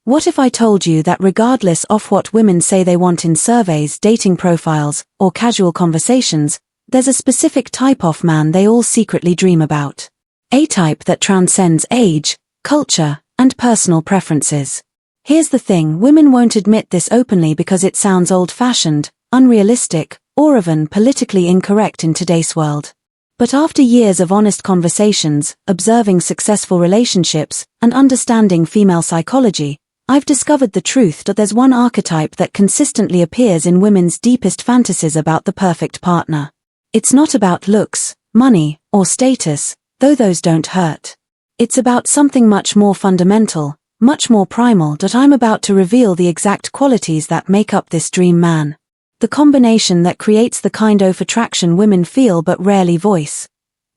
What if I told you that regardless of what women say they want in surveys, dating profiles, or casual conversations, there's a specific type of man they all secretly dream about. A type that transcends age, culture, and personal preferences. Here's the thing, women won't admit this openly because it sounds old-fashioned, unrealistic, or even politically incorrect in today's world. But after years of honest conversations, observing successful relationships, and understanding female psychology, I've discovered the truth that there's one archetype that consistently appears in women's deepest fantasies about the perfect partner. It's not about looks, money, or status, though those don't hurt. It's about something much more fundamental, much more primal, that I'm about to reveal the exact qualities that make up this dream man. The combination that creates the kind of attraction women feel but rarely voice.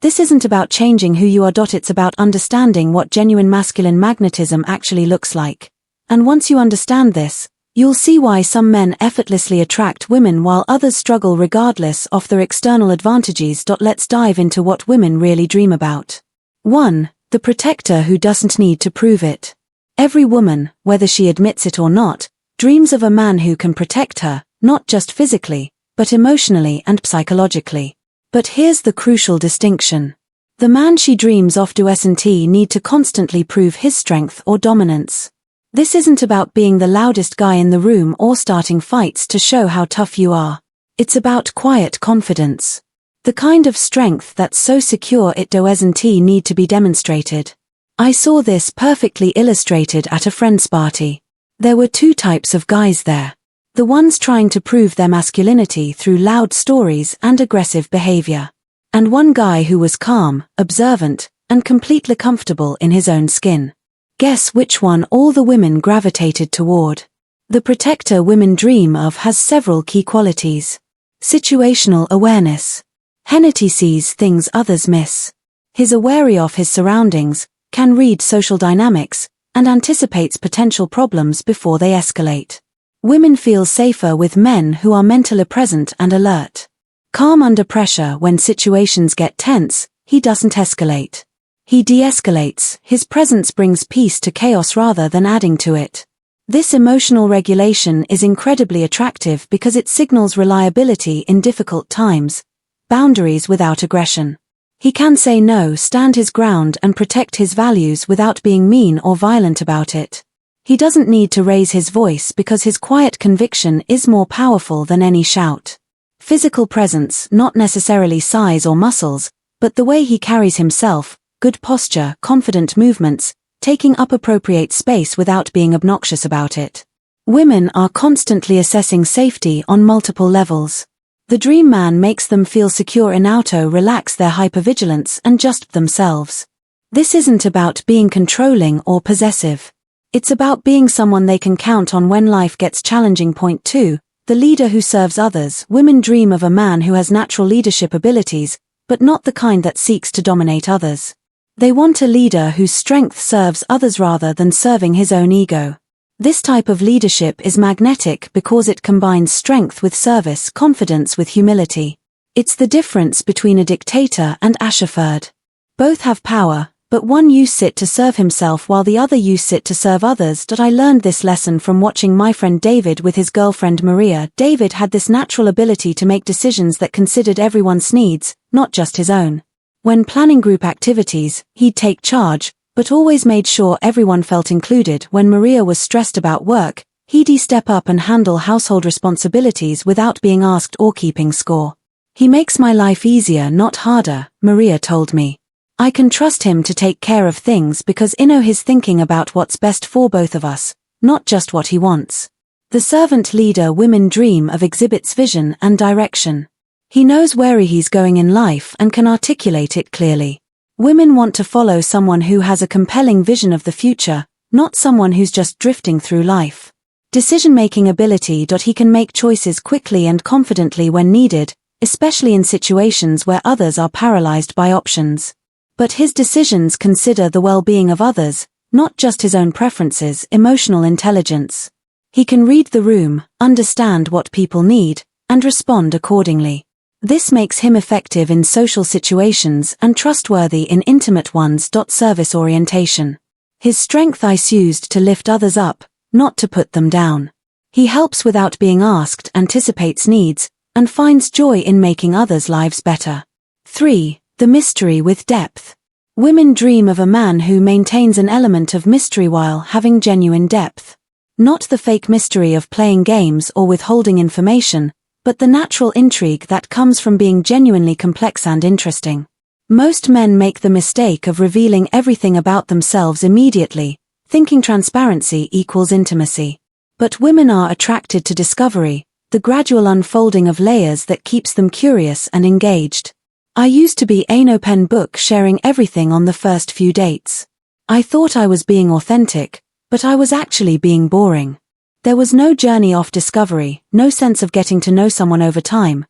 This isn't about changing who you are. It's about understanding what genuine masculine magnetism actually looks like. And once you understand this, you'll see why some men effortlessly attract women while others struggle regardless of their external advantages. Let's dive into what women really dream about. 1. The protector who doesn't need to prove it. Every woman, whether she admits it or not, dreams of a man who can protect her, not just physically, but emotionally and psychologically. But here's the crucial distinction. The man she dreams of doesn't need to constantly prove his strength or dominance. This isn't about being the loudest guy in the room or starting fights to show how tough you are. It's about quiet confidence. The kind of strength that's so secure it doesn't need to be demonstrated. I saw this perfectly illustrated at a friend's party. There were two types of guys there. The ones trying to prove their masculinity through loud stories and aggressive behavior. And one guy who was calm, observant, and completely comfortable in his own skin. Guess which one all the women gravitated toward? The protector women dream of has several key qualities. Situational awareness. Hennity sees things others miss. He's aware of his surroundings, can read social dynamics, and anticipates potential problems before they escalate. Women feel safer with men who are mentally present and alert. Calm under pressure. When situations get tense, he doesn't escalate. He de-escalates. His presence brings peace to chaos rather than adding to it. This emotional regulation is incredibly attractive because it signals reliability in difficult times, boundaries without aggression. He can say no, stand his ground, and protect his values without being mean or violent about it. He doesn't need to raise his voice because his quiet conviction is more powerful than any shout. Physical presence, not necessarily size or muscles, but the way he carries himself, good posture, confident movements, taking up appropriate space without being obnoxious about it. Women are constantly assessing safety on multiple levels. The dream man makes them feel secure enough to relax their hypervigilance and just themselves. This isn't about being controlling or possessive. It's about being someone they can count on when life gets challenging. Point 2. The leader who serves others. Women dream of a man who has natural leadership abilities, but not the kind that seeks to dominate others. They want a leader whose strength serves others rather than serving his own ego. This type of leadership is magnetic because it combines strength with service, confidence with humility. It's the difference between a dictator and a shepherd. Both have power, but one uses it to serve himself while the other uses it to serve others. I learned this lesson from watching my friend David with his girlfriend Maria. David had this natural ability to make decisions that considered everyone's needs, not just his own. When planning group activities, he'd take charge, but always made sure everyone felt included. When Maria was stressed about work, he'd step up and handle household responsibilities without being asked or keeping score. He makes my life easier, not harder, Maria told me. I can trust him to take care of things because I know he's thinking about what's best for both of us, not just what he wants. The servant leader women dream of exhibits vision and direction. He knows where he's going in life and can articulate it clearly. Women want to follow someone who has a compelling vision of the future, not someone who's just drifting through life. Decision-making ability. He can make choices quickly and confidently when needed, especially in situations where others are paralyzed by options. But his decisions consider the well-being of others, not just his own preferences. Emotional intelligence. He can read the room, understand what people need, and respond accordingly. This makes him effective in social situations and trustworthy in intimate ones. Service orientation. His strength is used to lift others up, not to put them down. He helps without being asked, anticipates needs, and finds joy in making others' lives better. 3. The mystery with depth. Women dream of a man who maintains an element of mystery while having genuine depth. Not the fake mystery of playing games or withholding information, but the natural intrigue that comes from being genuinely complex and interesting. Most men make the mistake of revealing everything about themselves immediately, thinking transparency equals intimacy. But women are attracted to discovery, the gradual unfolding of layers that keeps them curious and engaged. I used to be an open book, sharing everything on the first few dates. I thought I was being authentic, but I was actually being boring. There was no journey of discovery, no sense of getting to know someone over time.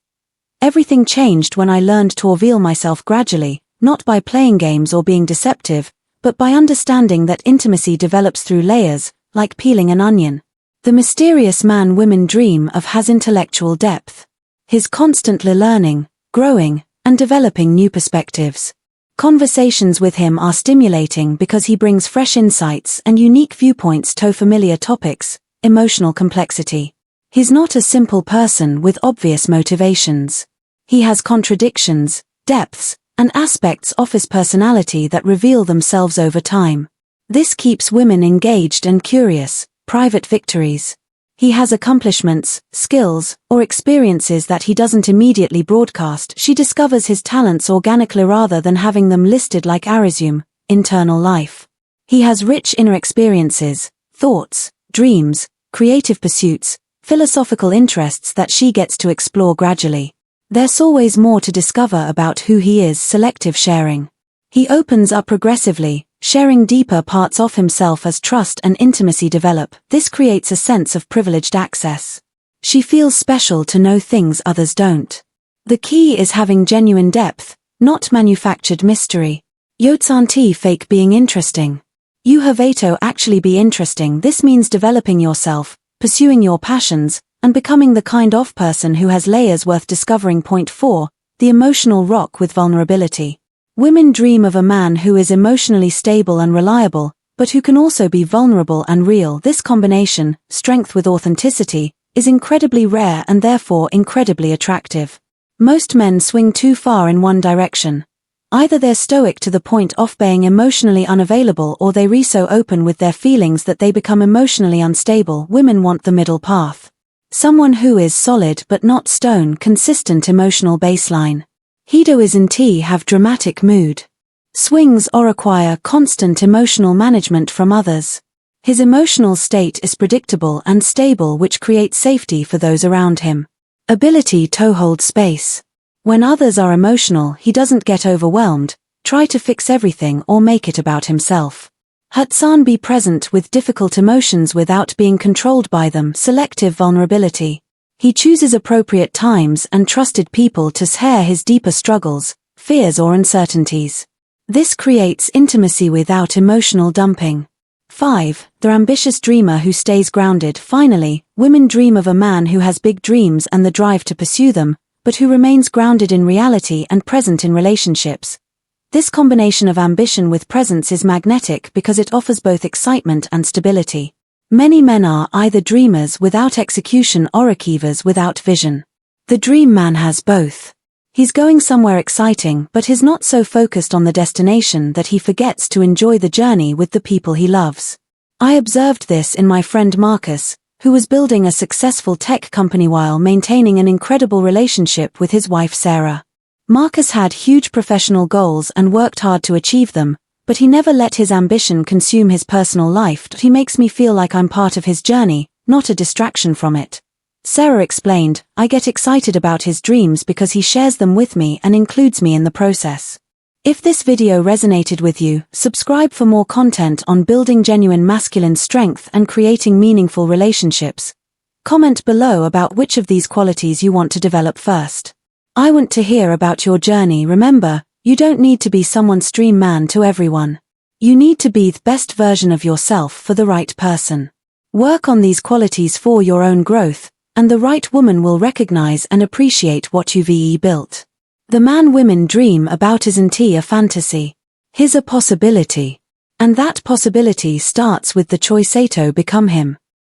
Everything changed when I learned to reveal myself gradually, not by playing games or being deceptive, but by understanding that intimacy develops through layers, like peeling an onion. The mysterious man women dream of has intellectual depth. He's constantly learning, growing, and developing new perspectives. Conversations with him are stimulating because he brings fresh insights and unique viewpoints to familiar topics, emotional complexity. He's not a simple person with obvious motivations. He has contradictions, depths, and aspects of his personality that reveal themselves over time. This keeps women engaged and curious, private victories. He has accomplishments, skills, or experiences that he doesn't immediately broadcast. She discovers his talents organically rather than having them listed like a resume, internal life. He has rich inner experiences, thoughts, dreams, creative pursuits, philosophical interests that she gets to explore gradually. There's always more to discover about who he is. Selective sharing. He opens up progressively, sharing deeper parts of himself as trust and intimacy develop. This creates a sense of privileged access. She feels special to know things others don't. The key is having genuine depth, not manufactured mystery. Yotsanti fake being interesting. You have to actually be interesting. This means developing yourself, pursuing your passions, and becoming the kind of person who has layers worth discovering. Point 4. The emotional rock with vulnerability. Women dream of a man who is emotionally stable and reliable, but who can also be vulnerable and real. This combination, strength with authenticity, is incredibly rare and therefore incredibly attractive. Most men swing too far in one direction. Either they're stoic to the point of being emotionally unavailable, or they so open with their feelings that they become emotionally unstable. Women want the middle path. Someone who is solid but not stone, consistent emotional baseline. Hedo is in T have dramatic mood swings or require constant emotional management from others. His emotional state is predictable and stable, which creates safety for those around him. Ability to hold space. When others are emotional, he doesn't get overwhelmed, try to fix everything or make it about himself. Hudson be present with difficult emotions without being controlled by them. Selective vulnerability. He chooses appropriate times and trusted people to share his deeper struggles, fears or uncertainties. This creates intimacy without emotional dumping. 5. The ambitious dreamer who stays grounded. Finally, women dream of a man who has big dreams and the drive to pursue them, but who remains grounded in reality and present in relationships. This combination of ambition with presence is magnetic because it offers both excitement and stability. Many men are either dreamers without execution or achievers without vision. The dream man has both. He's going somewhere exciting, but he's not so focused on the destination that he forgets to enjoy the journey with the people he loves. I observed this in my friend Marcus, who was building a successful tech company while maintaining an incredible relationship with his wife Sarah. Marcus had huge professional goals and worked hard to achieve them, but he never let his ambition consume his personal life. He makes me feel like I'm part of his journey, not a distraction from it. Sarah explained, I get excited about his dreams because he shares them with me and includes me in the process. If this video resonated with you, subscribe for more content on building genuine masculine strength and creating meaningful relationships. Comment below about which of these qualities you want to develop first. I want to hear about your journey. Remember, you don't need to be someone's dream man to everyone. You need to be the best version of yourself for the right person. Work on these qualities for your own growth, and the right woman will recognize and appreciate what you've built. The man women dream about isn't a fantasy. He's a possibility. And that possibility starts with the choice to become him.